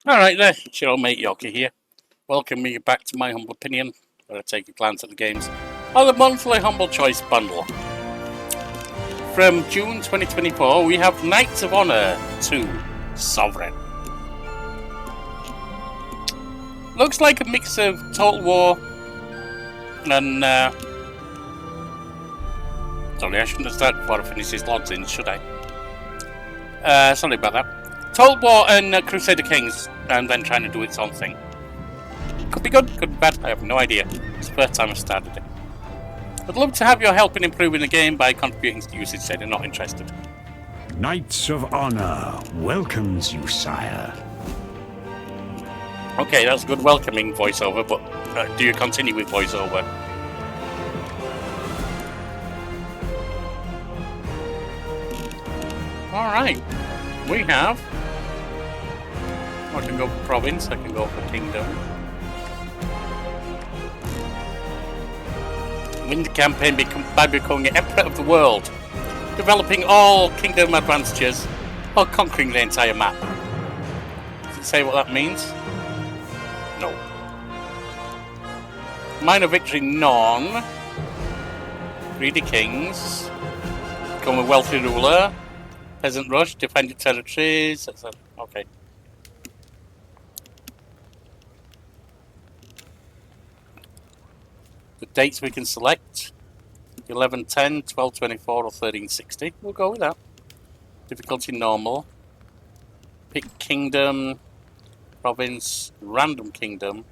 Alright there, it's your old mate Yoki here. Welcoming you back to my humble opinion, where I take a glance at the games of the monthly Humble Choice Bundle. From June 2024, we have Knights of Honor 2 Sovereign. Looks like a mix of Total War and... Sorry, I shouldn't have started before I finish these logs in, should I? Sorry about that. Total War and Crusader Kings, and then trying to do its own thing. Could be good, could be bad, I have no idea. It's the first time I've started it. I'd love to have your help in improving the game by contributing to the usage said you're not interested. Knights of Honor welcomes you, sire. Okay, that's a good welcoming voiceover, but do you continue with voiceover? Alright, we have... I can go for province, I can go for kingdom. Win the campaign by becoming Emperor of the World, developing all kingdom advantages, or conquering the entire map. Does it say what that means? No. Minor victory, none. Greedy kings. Become a wealthy ruler. Peasant rush, defend your territories. Okay. The dates we can select: 1110, 1224, or 1360. We'll go with that. Difficulty normal. Pick kingdom, province, random kingdom,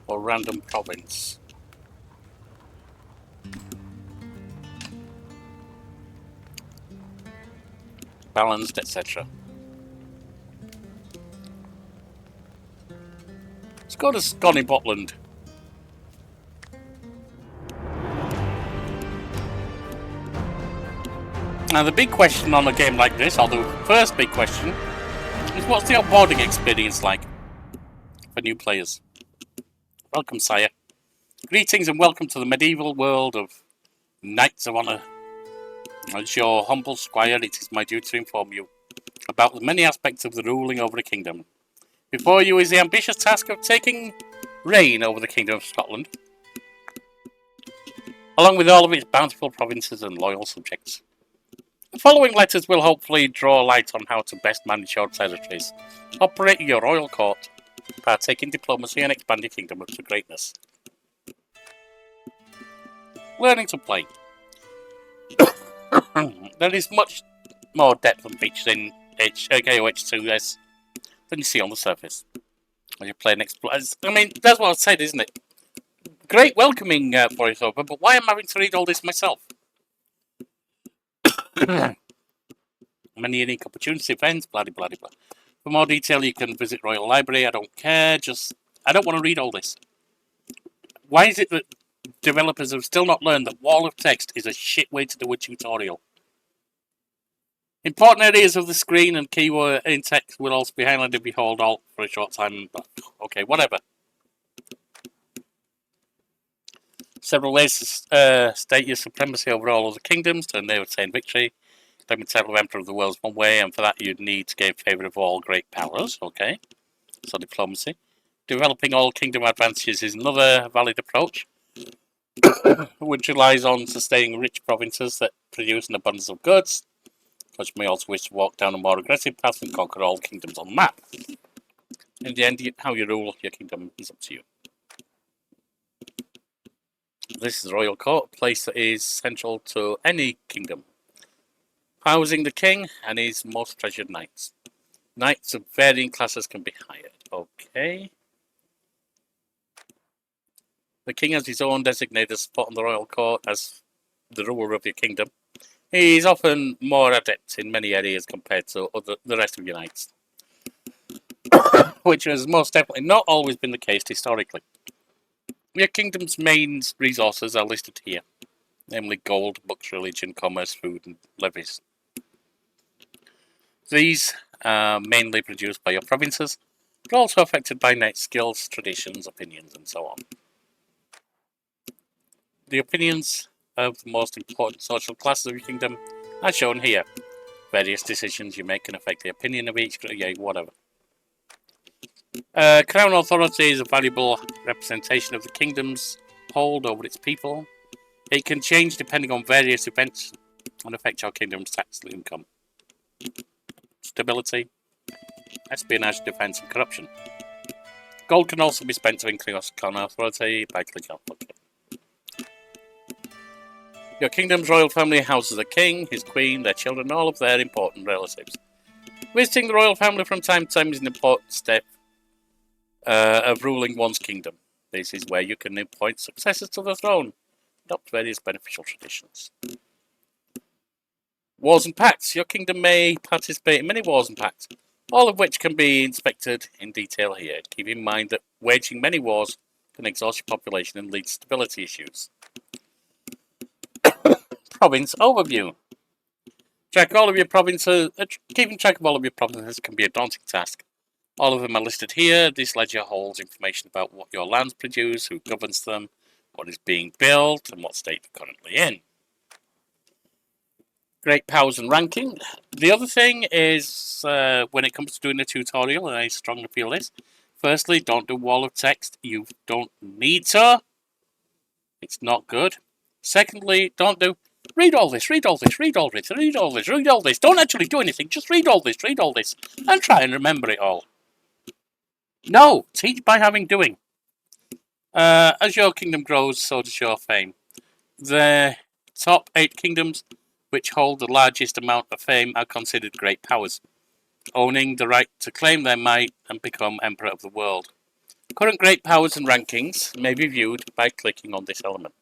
or random province. Balanced, etc. Let's go to Scotty Botland. Now the big question on a game like this, or the first big question, is what's the onboarding experience like for new players? Welcome, sire. Greetings and welcome to the medieval world of Knights of Honor. As your humble squire, it is my duty to inform you about the many aspects of the ruling over a kingdom. Before you is the ambitious task of taking reign over the Kingdom of Scotland, along with all of its bountiful provinces and loyal subjects. The following letters will hopefully draw light on how to best manage your territories, operate your royal court, partake in diplomacy, and expand your kingdom to greatness. Learning to play. There is much more depth and features in KOH2S than you see on the surface. When you play an explorer, I mean, that's what I said, isn't it? Great welcoming voiceover, but why am I having to read all this myself? Many unique opportunities, events, blah blah blah. For more detail, you can visit Royal Library. I don't care. I don't want to read all this. Why is it that developers have still not learned that wall of text is a shit way to do a tutorial? Important areas of the screen and keyword in text will also be highlighted if you hold Alt for a short time. But okay, whatever. Several ways to state your supremacy over all of the kingdoms and they obtain victory. Claiming the title of Emperor of the World is one way, and for that you'd need to gain favour of all great powers. Okay, so diplomacy. Developing all kingdom advantages is another valid approach, which relies on sustaining rich provinces that produce an abundance of goods. But you may also wish to walk down a more aggressive path and conquer all kingdoms on the map. In the end, how you rule your kingdom is up to you. This is the Royal Court, a place that is central to any kingdom, housing the king and his most treasured knights. Knights of varying classes can be hired. Okay. The king has his own designated spot on the Royal Court as the ruler of your kingdom. He is often more adept in many areas compared to the rest of your knights, which has most definitely not always been the case historically. Your kingdom's main resources are listed here, namely gold, books, religion, commerce, food, and levies. These are mainly produced by your provinces, but also affected by knight skills, traditions, opinions, and so on. The opinions of the most important social classes of your kingdom are shown here. Various decisions you make can affect the opinion of each, yeah, whatever. Crown authority is a valuable representation of the kingdom's hold over its people. It can change depending on various events and affect your kingdom's tax income. Stability, espionage, defense, and corruption. Gold can also be spent to increase crown authority by clicking on OK. Your kingdom's royal family houses a king, his queen, their children, and all of their important relatives. Visiting the royal family from time to time is an important step of ruling one's kingdom. This is where you can appoint successors to the throne, adopt various beneficial traditions. Wars and pacts. Your kingdom may participate in many wars and pacts, all of which can be inspected in detail here. Keep in mind that waging many wars can exhaust your population and lead to stability issues. Province overview. Keeping track of all of your provinces can be a daunting task. All of them are listed here. This ledger holds information about what your lands produce, who governs them, what is being built, and what state they're currently in. Great powers and ranking. The other thing is, when it comes to doing a tutorial, and I strongly feel this, firstly, don't do wall of text. You don't need to. It's not good. Secondly, don't do read all this, read all this, read all this, read all this, read all this. Don't actually do anything. Just read all this, and try and remember it all. No, teach by having doing. As your kingdom grows, so does your fame. The top 8 kingdoms which hold the largest amount of fame are considered great powers, owning the right to claim their might and become emperor of the world. Current great powers and rankings may be viewed by clicking on this element.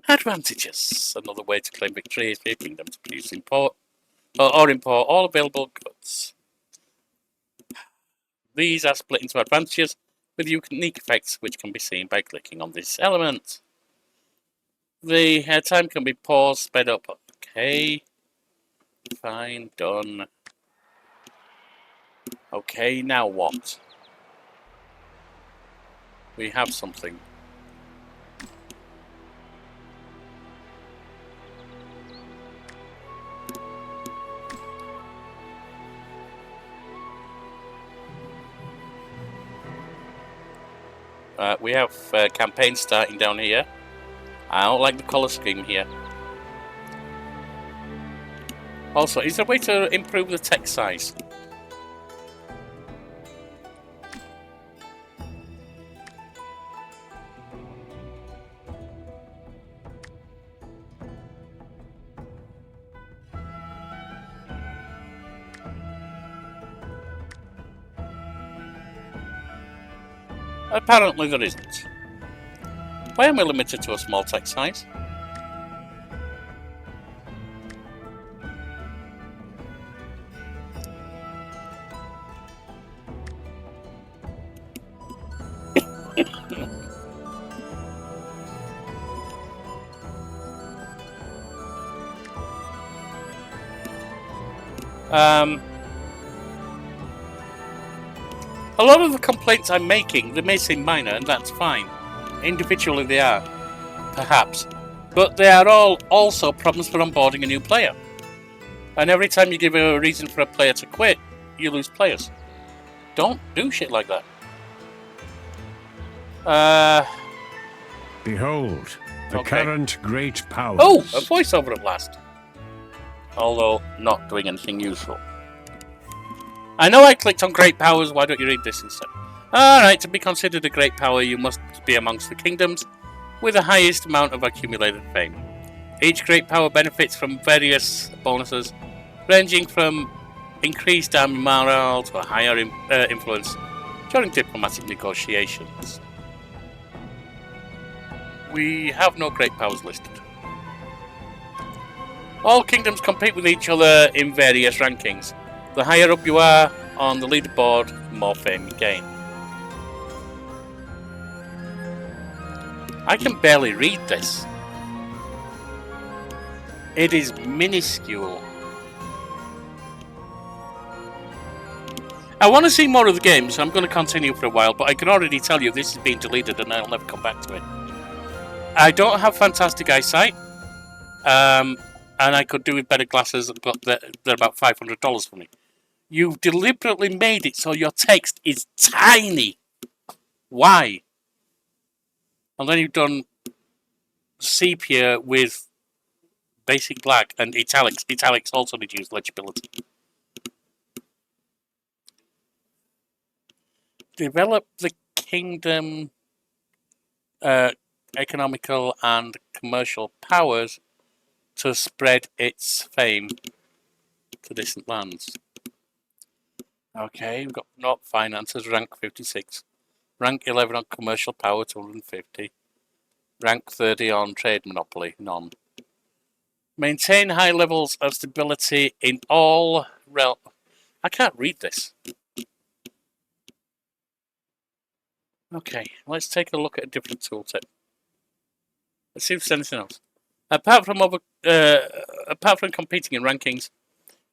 Advantages. Another way to claim victory is for your kingdom to produce import all available goods. These are split into advantages with unique effects which can be seen by clicking on this element. The time can be paused, sped up. Okay. Fine, done. Okay, now what? We have something. We have campaigns starting down here. I don't like the colour scheme here. Also, is there a way to improve the text size? Apparently there isn't. Why am I limited to a small text size? A lot of the complaints I'm making, they may seem minor, and that's fine. Individually they are, perhaps. But they are all also problems for onboarding a new player. And every time you give a reason for a player to quit, you lose players. Don't do shit like that. Behold, the current great powers. Oh, a voiceover at last. Although, not doing anything useful. I know I clicked on great powers, why don't you read this instead? Alright, to be considered a great power, you must be amongst the kingdoms with the highest amount of accumulated fame. Each great power benefits from various bonuses, ranging from increased army morale to a higher influence during diplomatic negotiations. We have no great powers listed. All kingdoms compete with each other in various rankings. The higher up you are on the leaderboard, the more fame you gain. I can barely read this. It is minuscule. I want to see more of the game, so I'm going to continue for a while, but I can already tell you this is being deleted and I'll never come back to it. I don't have fantastic eyesight, and I could do with better glasses, but they're about $500 for me. You've deliberately made it so your text is tiny. Why? And then you've done sepia with basic black and italics. Italics also reduce legibility. Develop the kingdom economical and commercial powers to spread its fame to distant lands. Okay, we've got not finances, rank 56. Rank 11 on commercial power, 250. Rank 30 on trade monopoly, none. Maintain high levels of stability in all realms. I can't read this. Okay, let's take a look at a different tooltip. Let's see if there's anything else. Apart from competing in rankings,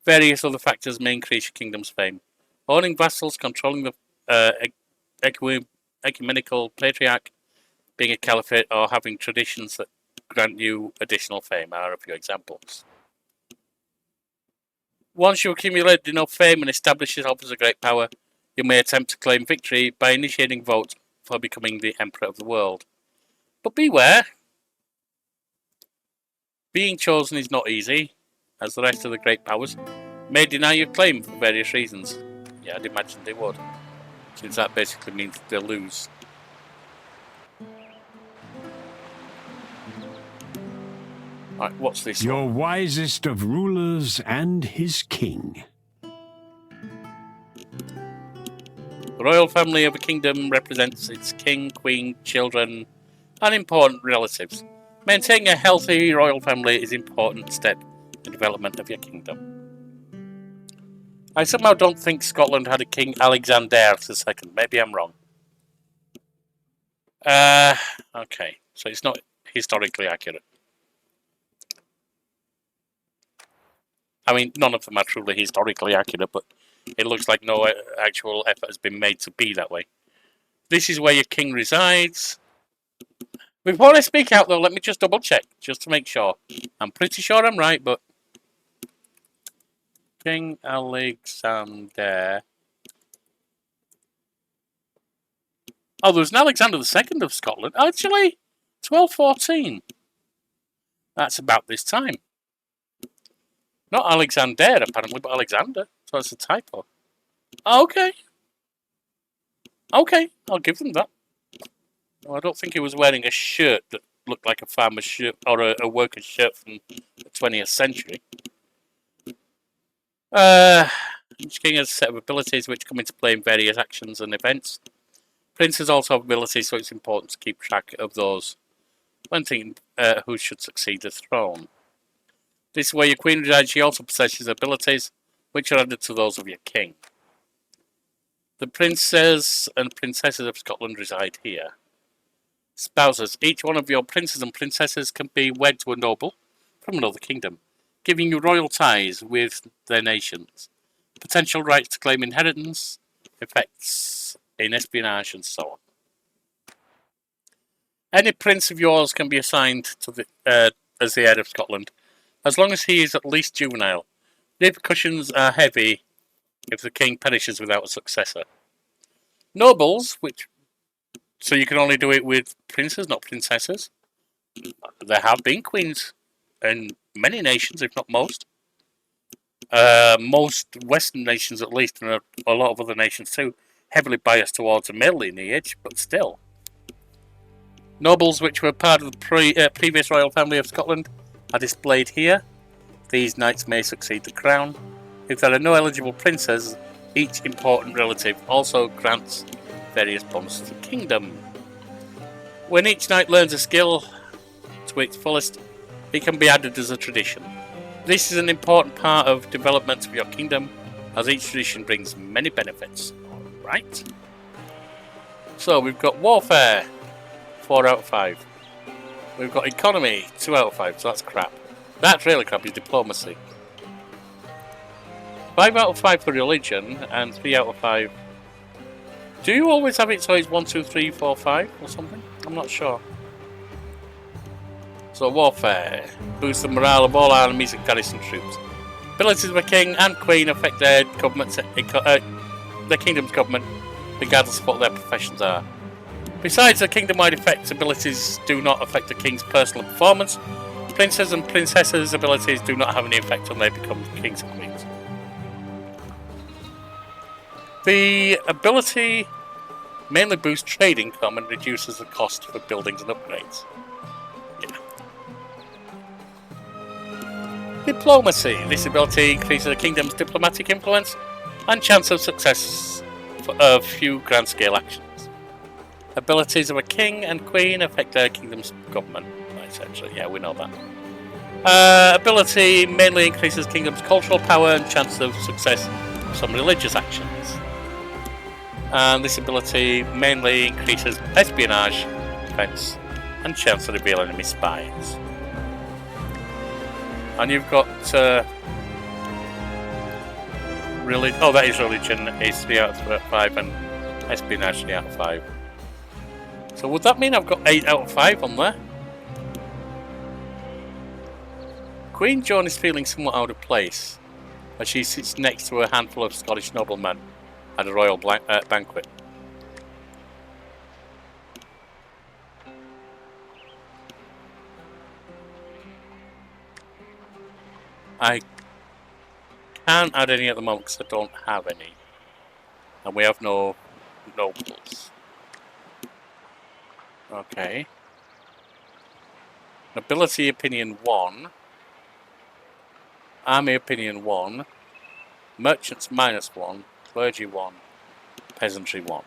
various other factors may increase your kingdom's fame. Owning vassals, controlling the ecumenical patriarch, being a caliphate, or having traditions that grant you additional fame are a few examples. Once you accumulate enough fame and establish yourself as a great power, you may attempt to claim victory by initiating votes for becoming the emperor of the world. But beware! Being chosen is not easy, as the rest of the great powers may deny your claim for various reasons. Yeah, I'd imagine they would, since that basically means they'll lose. Right, what's this Your one? wisest of rulers and his king. The royal family of a kingdom represents its king, queen, children, and important relatives. Maintaining a healthy royal family is an important step in the development of your kingdom. I somehow don't think Scotland had a King Alexander II. Maybe I'm wrong. Okay, so it's not historically accurate. I mean, none of them are truly historically accurate, but it looks like no actual effort has been made to be that way. This is where your king resides. Before I speak out, though, let me just double check, just to make sure. I'm pretty sure I'm right, but King Alexander. Oh, there was an Alexander II of Scotland. Actually, 1214. That's about this time. Not Alexander, apparently, but Alexander. So it's a typo. Okay. Okay, I'll give them that. Well, I don't think he was wearing a shirt that looked like a farmer's shirt or a worker's shirt from the 20th century. Each king has a set of abilities which come into play in various actions and events. Princes also have abilities, so it's important to keep track of those when thinking who should succeed the throne. This is where your queen resides. She also possesses abilities which are added to those of your king. The princes and princesses of Scotland reside here. Spouses. Each one of your princes and princesses can be wed to a noble from another kingdom, giving you royal ties with their nations. Potential rights to claim inheritance, effects in espionage, and so on. Any prince of yours can be assigned to the as the heir of Scotland, as long as he is at least juvenile. The repercussions are heavy if the king perishes without a successor. Nobles, so you can only do it with princes, not princesses. There have been queens in many nations, if not most. Most Western nations, at least, and a lot of other nations too, heavily biased towards a male lineage, but still. Nobles which were part of the previous royal family of Scotland are displayed here. These knights may succeed the crown. If there are no eligible princes, each important relative also grants various bonuses to the kingdom. When each knight learns a skill to its fullest, it can be added as a tradition. This is an important part of development of your kingdom, as each tradition brings many benefits. Alright. So we've got warfare, 4 out of 5. We've got economy, 2 out of 5, so that's crap. That's really crap, is diplomacy. 5 out of 5 for religion, and 3 out of 5. Do you always have it so it's 1, 2, 3, 4, 5 or something? I'm not sure. So warfare. Boost the morale of all enemies and garrison troops. Abilities of a king and queen affect their government, their kingdom's government, regardless of what their professions are. Besides the kingdom-wide effects, abilities do not affect the king's personal performance. Princes and princesses' abilities do not have any effect on they become kings and queens. The ability mainly boosts trade income and reduces the cost for buildings and upgrades. Yeah. Diplomacy. This ability increases the kingdom's diplomatic influence and chance of success of few grand-scale actions. Abilities of a king and queen affect their kingdom's government, essentially. Yeah, we know that. Ability mainly increases kingdom's cultural power and chance of success of some religious actions. And this ability mainly increases espionage, defense, and chance to reveal enemy spies. And you've got that is religion is 3 out of 5 and espionage 3 out of 5. So would that mean I've got 8 out of 5 on there? Queen Joan is feeling somewhat out of place as she sits next to a handful of Scottish noblemen at a royal banquet. I can't add any at the moment because I don't have any. And we have no nobles. Okay. Nobility opinion 1. Army opinion 1. Merchants -1. Clergy 1. Peasantry 1.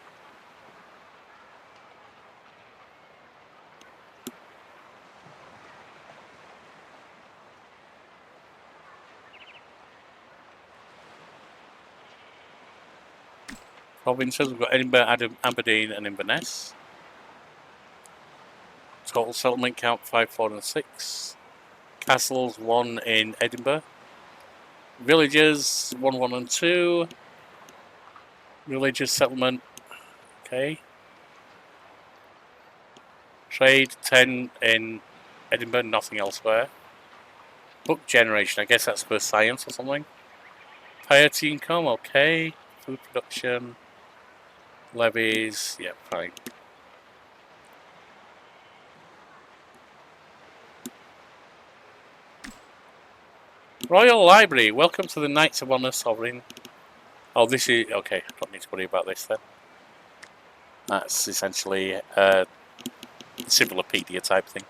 Provinces, we've got Edinburgh, Aberdeen and Inverness. Total settlement count 5, 4 and 6. Castles 1 in Edinburgh. Villages 1, 1 and 2. Religious settlement, okay. Trade 10 in Edinburgh, nothing elsewhere. Book generation, I guess that's for science or something. Piety income, okay. Food production. Levies, yeah, fine. Royal Library, welcome to the Knights of Honor Sovereign. Oh, this is, okay, I don't need to worry about this then. That's essentially a Civilopedia type thing.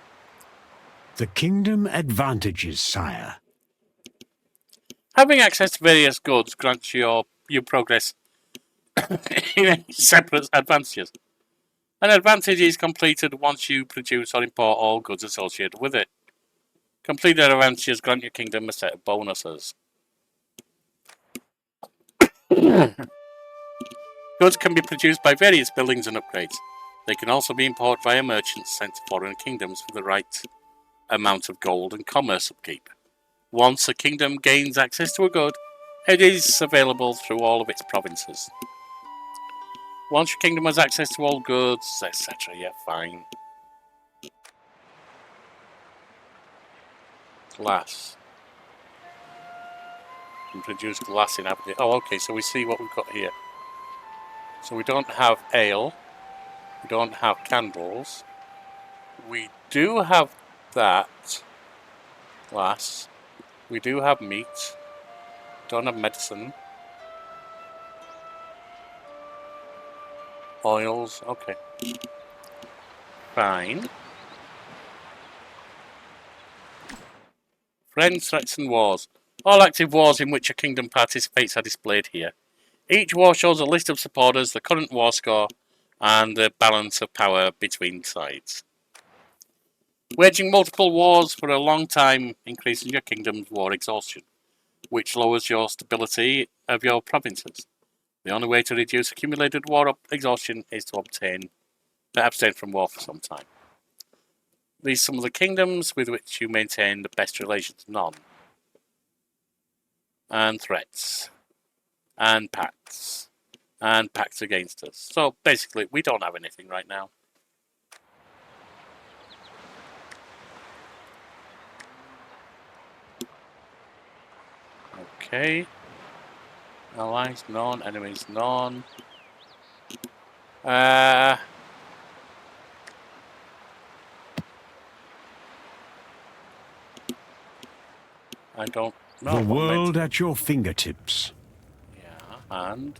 The kingdom advantages, sire. Having access to various goods grants you progress in separate advantages. An advantage is completed once you produce or import all goods associated with it. Completed advantages grant your kingdom a set of bonuses. Goods can be produced by various buildings and upgrades. They can also be imported via merchants sent to foreign kingdoms for the right amount of gold and commerce upkeep. Once a kingdom gains access to a good, it is available through all of its provinces. Once your kingdom has access to all goods, etc., yeah, fine. Glass. You can produce glass in Aberdeen. Oh, okay, so we see what we've got here. So we don't have ale. We don't have candles. We do have that. Glass. We do have meat. Don't have medicine. Oils. Okay. Fine. Friends, threats and wars. All active wars in which a kingdom participates are displayed here. Each war shows a list of supporters, the current war score, and the balance of power between sides. Waging multiple wars for a long time increases your kingdom's war exhaustion, which lowers your stability of your provinces. The only way to reduce accumulated war exhaustion is to abstain from war for some time. These are some of the kingdoms with which you maintain the best relations. None. And threats. And pacts. And pacts against us. So basically, we don't have anything right now. Okay. Allies none, enemies none. I don't know. The what I'm meant world to- at your fingertips. Yeah, and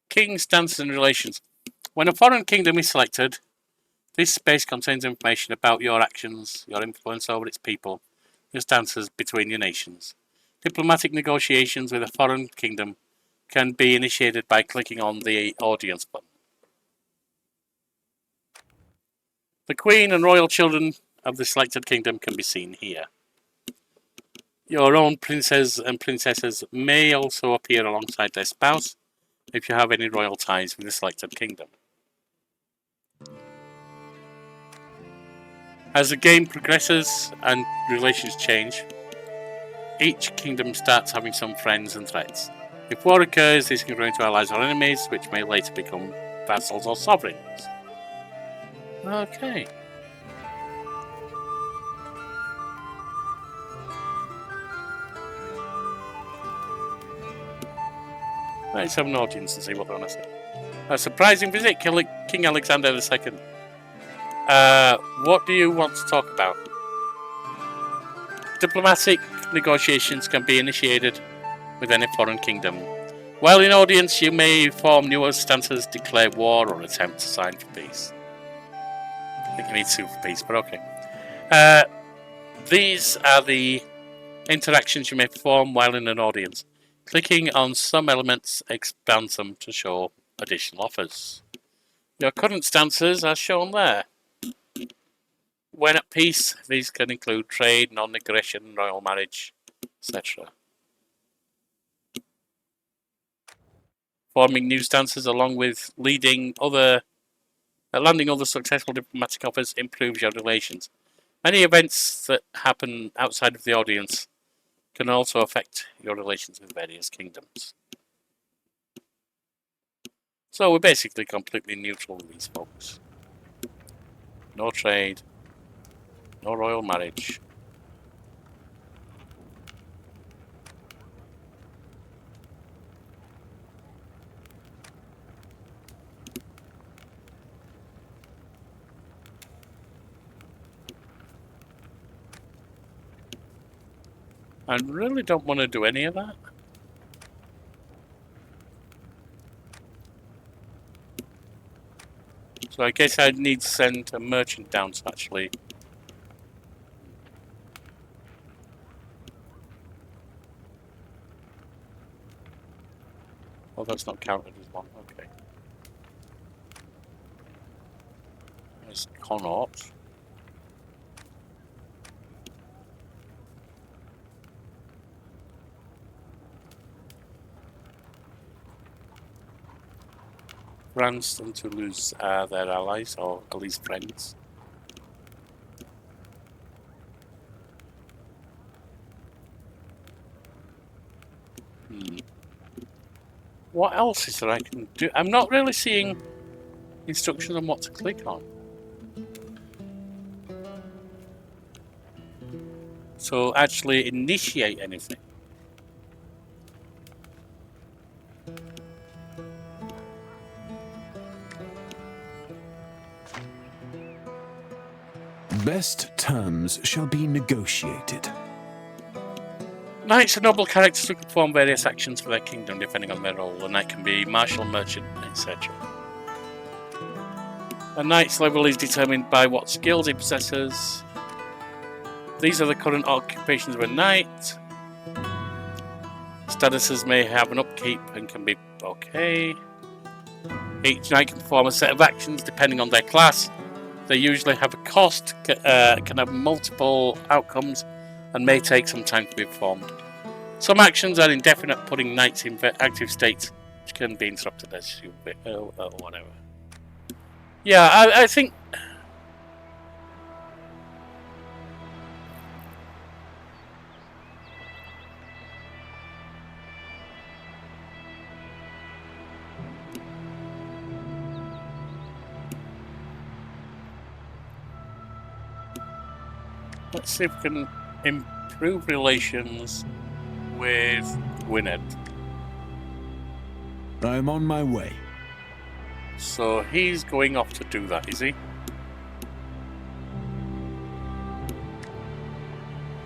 King's stances and relations. When a foreign kingdom is selected, this space contains information about your actions, your influence over its people, your stances between your nations. Diplomatic negotiations with a foreign kingdom can be initiated by clicking on the audience button. The Queen and royal children of the selected kingdom can be seen here. Your own princes and princesses may also appear alongside their spouse if you have any royal ties with the selected kingdom. As the game progresses and relations change, each kingdom starts having some friends and threats. If war occurs, these can grow into allies or enemies, which may later become vassals or sovereigns. Okay. Let's have an audience and see what they want to say. A surprising visit, King Alexander II. What do you want to talk about? Diplomatic negotiations can be initiated with any foreign kingdom. While in audience, you may form new stances, declare war, or attempt to sign for peace. I think you need to for peace, but okay. These are the interactions you may perform while in an audience. Clicking on some elements expands them to show additional offers. Your current stances are shown there. When at peace, these can include trade, non-aggression, royal marriage, etc. Forming new stances along with landing other successful diplomatic offers improves your relations. Many events that happen outside of the audience can also affect your relations with various kingdoms. So we're basically completely neutral with these folks. No trade, no royal marriage. I really don't want to do any of that. So I guess I'd need to send a merchant down to actually... Oh, that's not counted as one, okay. There's Connaught. France and Toulouse are their allies, or at least friends. What else is there I can do? I'm not really seeing instructions on what to click on. So actually initiate anything. Best terms shall be negotiated. Knights are noble characters who can perform various actions for their kingdom depending on their role. A knight can be martial, merchant, etc. A knight's level is determined by what skills he possesses. These are the current occupations of a knight. Statuses may have an upkeep and can be okay. Each knight can perform a set of actions depending on their class. They usually have a cost, can have multiple outcomes, and may take some time to be performed. Some actions are indefinite, putting knights in active states, which can be interrupted as you whatever. Yeah, I think. Let's see if we can improve relations with Gwynedd. I'm on my way. So he's going off to do that, is he?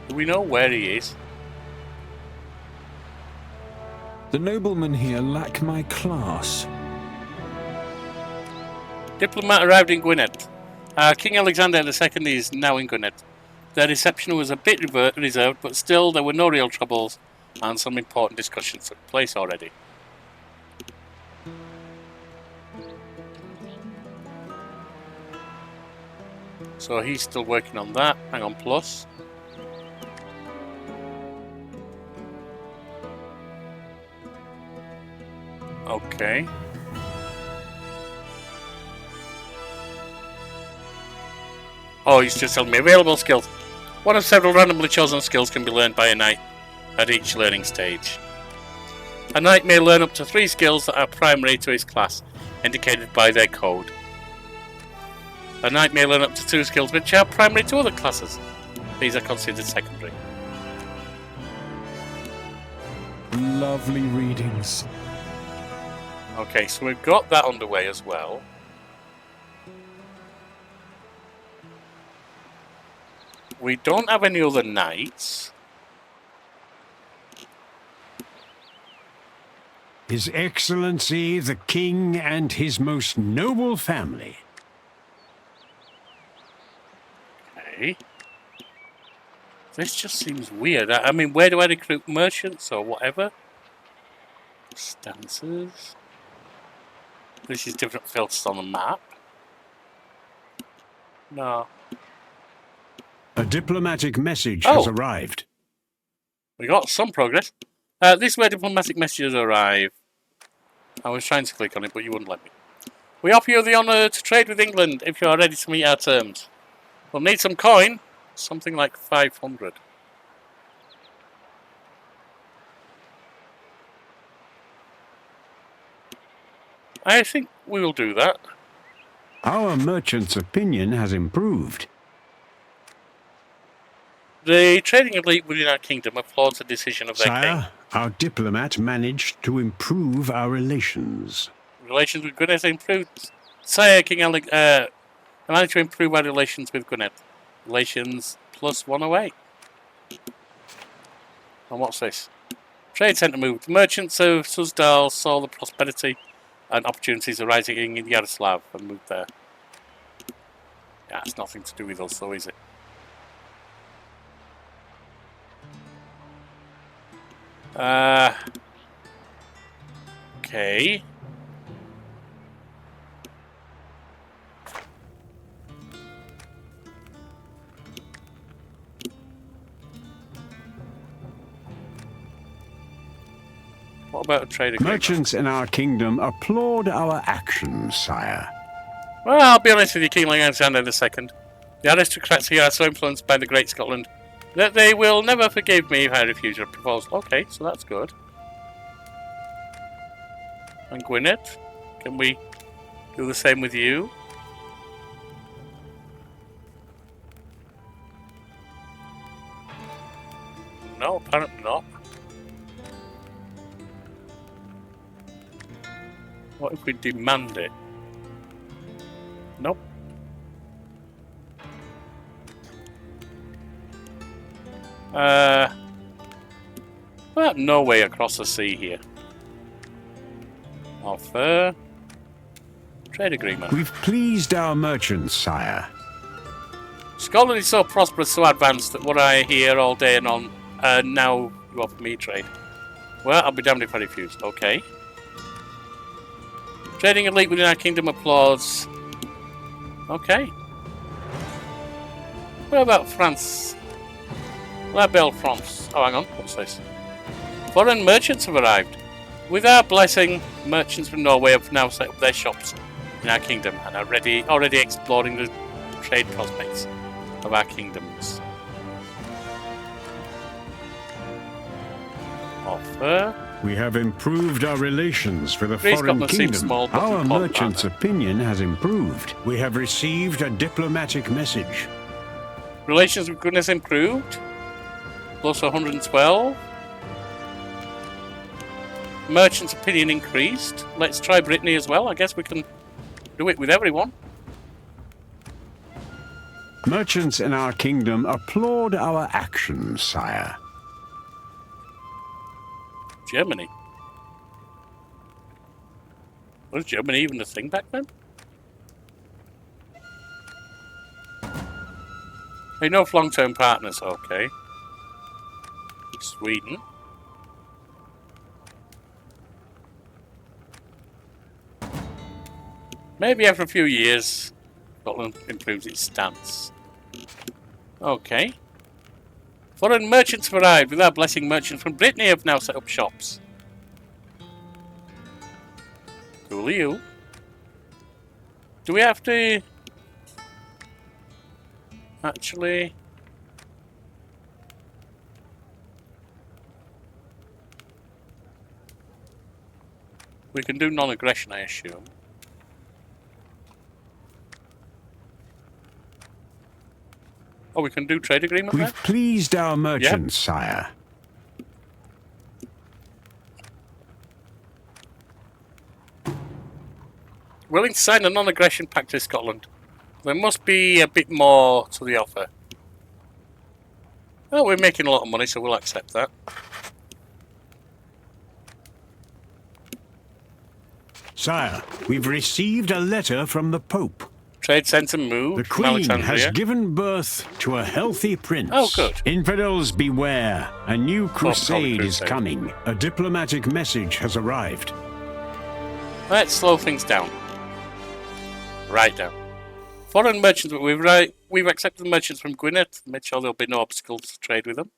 Do we know where he is? The noblemen here lack my class. Diplomat arrived in Gwynedd. King Alexander II is now in Gwynedd. Their reception was a bit reserved, but still there were no real troubles, and some important discussions took place already. So he's still working on that. Hang on, plus. Okay. Oh, he's just telling me available skills. One of several randomly chosen skills can be learned by a knight at each learning stage. A knight may learn up to 3 skills that are primary to his class, indicated by their code. A knight may learn up to 2 skills which are primary to other classes. These are considered secondary. Lovely readings. Okay, so we've got that underway as well. We don't have any other knights. His Excellency the King and his most noble family. Okay. This just seems weird. I mean, where do I recruit merchants or whatever? Stances. This is different filters on the map. No. A diplomatic message has arrived. We got some progress. This is where diplomatic messages arrive. I was trying to click on it, but you wouldn't let me. We offer you the honour to trade with England if you are ready to meet our terms. We'll need some coin. Something like 500. I think we will do that. Our merchant's opinion has improved. The trading elite within our kingdom applauds the decision of their king. Sire, our diplomat managed to improve our relations. Relations with Gwynedd improved. Sire, King Alec, managed to improve our relations with Gwynedd. Relations plus 108. And what's this? Trade centre moved. The merchants of Suzdal saw the prosperity and opportunities arising in Yaroslav and moved there. Yeah, it's nothing to do with us though, is it? Okay. What about a trade agreement? Merchants in our kingdom applaud our actions, sire. Well, I'll be honest with you, King Alexander II. The aristocrats here are so influenced by the Great Scotland that they will never forgive me if I refuse your proposal. Okay, so that's good. And Gwynedd, can we do the same with you? No, apparently not. What if we demand it? Nope. Well, no way across the sea here. Offer. Trade agreement. We've pleased our merchants, sire. Scotland is so prosperous, so advanced that what I hear all day and on, now you offer me trade. Well, I'll be damned if I refuse. Okay. Trading elite within our kingdom applauds. Okay. What about France? La Belle France. Oh, hang on. What's this? Foreign merchants have arrived. With our blessing, merchants from Norway have now set up their shops in our kingdom and are already exploring the trade prospects of our kingdoms. Offer. We have improved our relations with a Great foreign Scotland seems kingdom. small, but Our important, merchant's aren't opinion has improved. We have received a diplomatic message. Relations with Gwynedd improved. Plus 112. Merchant's opinion increased. Let's try Brittany as well. I guess we can do it with everyone. Merchants in our kingdom applaud our actions, sire. Germany. Was Germany even a thing back then? Enough long-term partners, okay. Sweden. Maybe after a few years, Scotland improves its stance. Okay. Foreign merchants have arrived. With our blessing, merchants from Brittany have now set up shops. Coolio. Do we have to... Actually... We can do non-aggression, I assume. Oh, we can do trade agreement there? We've pleased our merchants, sire. Willing to sign a non-aggression pact with Scotland. There must be a bit more to the offer. Well, we're making a lot of money, so we'll accept that. Sire, we've received a letter from the Pope. Trade centre moved. The from Queen Alexandria. has given birth to a healthy prince. Oh, good. Infidels beware. A new crusade is crusade. coming. A diplomatic message has arrived. Let's slow things down. Right down. Foreign merchants, we've accepted the merchants from Gwynedd. Made sure there'll be no obstacles to trade with them.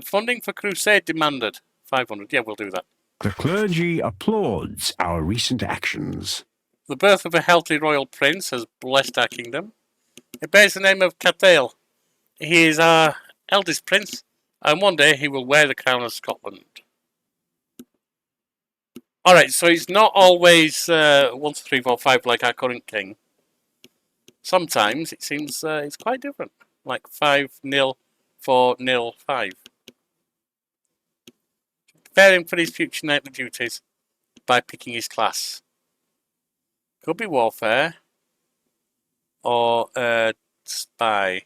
Funding for crusade demanded. 500. Yeah, we'll do that. The clergy applauds our recent actions. The birth of a healthy royal prince has blessed our kingdom. It bears the name of Catail. He is our eldest prince, and one day he will wear the crown of Scotland. Alright, so it's not always 1, 2, 3, 4, 5 like our current king. Sometimes it seems it's quite different. Like 5-0, 4-0, 5. Prepare him for his future knightly duties by picking his class. Could be warfare or spy.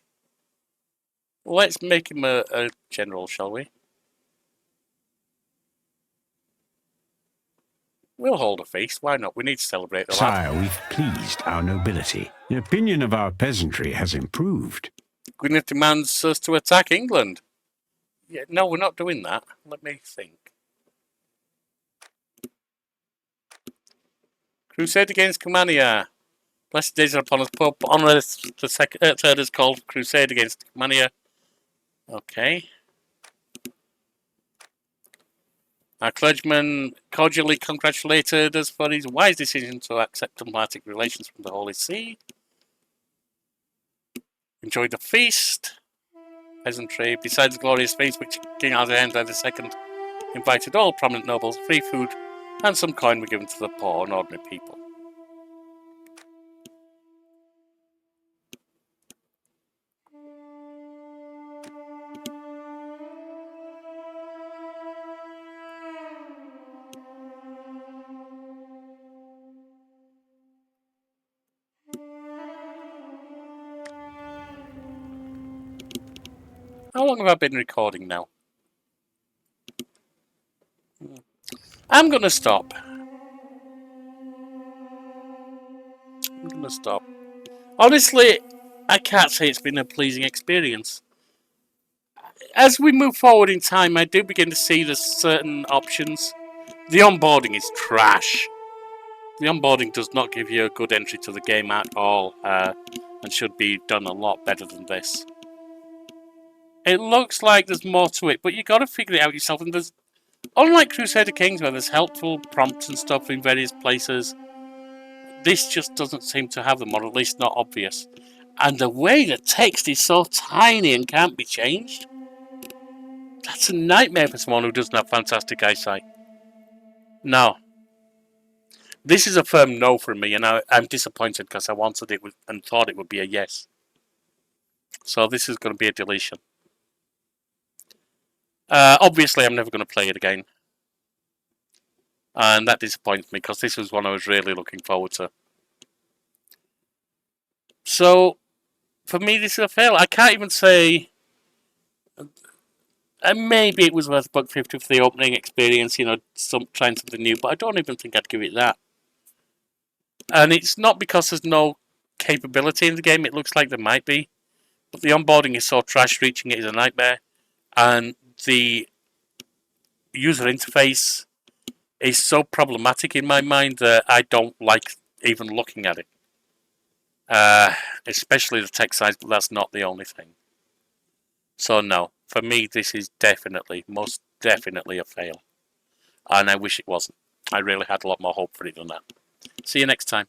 Let's make him a general, shall we? We'll hold a feast. Why not? We need to celebrate the lad. Sire, we've pleased our nobility. The opinion of our peasantry has improved. Gwynedd demands us to attack England. Yeah, no, we're not doing that. Let me think. Crusade against Cumania. Blessed days are upon us. Pope Honorius the third is called Crusade against Cumania. Okay. Our clergyman cordially congratulated us for his wise decision to accept diplomatic relations from the Holy See. Enjoyed the feast. Peasantry. Besides the glorious feast which King Alexander II invited all prominent nobles, free food and some coin were given to the poor and ordinary people. How long have I been recording now? I'm gonna stop. Honestly, I can't say it's been a pleasing experience. As we move forward in time, I do begin to see there's certain options. The onboarding is trash. The onboarding does not give you a good entry to the game at all, and should be done a lot better than this. It looks like there's more to it, but you got to figure it out yourself. And there's, unlike Crusader Kings, where there's helpful prompts and stuff in various places, this just doesn't seem to have them, or at least not obvious. And the way the text is so tiny and can't be changed, that's a nightmare for someone who doesn't have fantastic eyesight. No. This is a firm no from me, and I'm disappointed because I wanted it and thought it would be a yes. So this is going to be a deletion. Obviously, I'm never going to play it again. And that disappoints me because this was one I was really looking forward to. So, for me, this is a fail. I can't even say... maybe it was worth $1.50 for the opening experience, trying something new, but I don't even think I'd give it that. And it's not because there's no capability in the game. It looks like there might be. But the onboarding is so trash, reaching it is a nightmare. And the user interface is so problematic in my mind that I don't like even looking at it. Especially the text size, but that's not the only thing. So no, for me this is most definitely a fail. And I wish it wasn't. I really had a lot more hope for it than that. See you next time.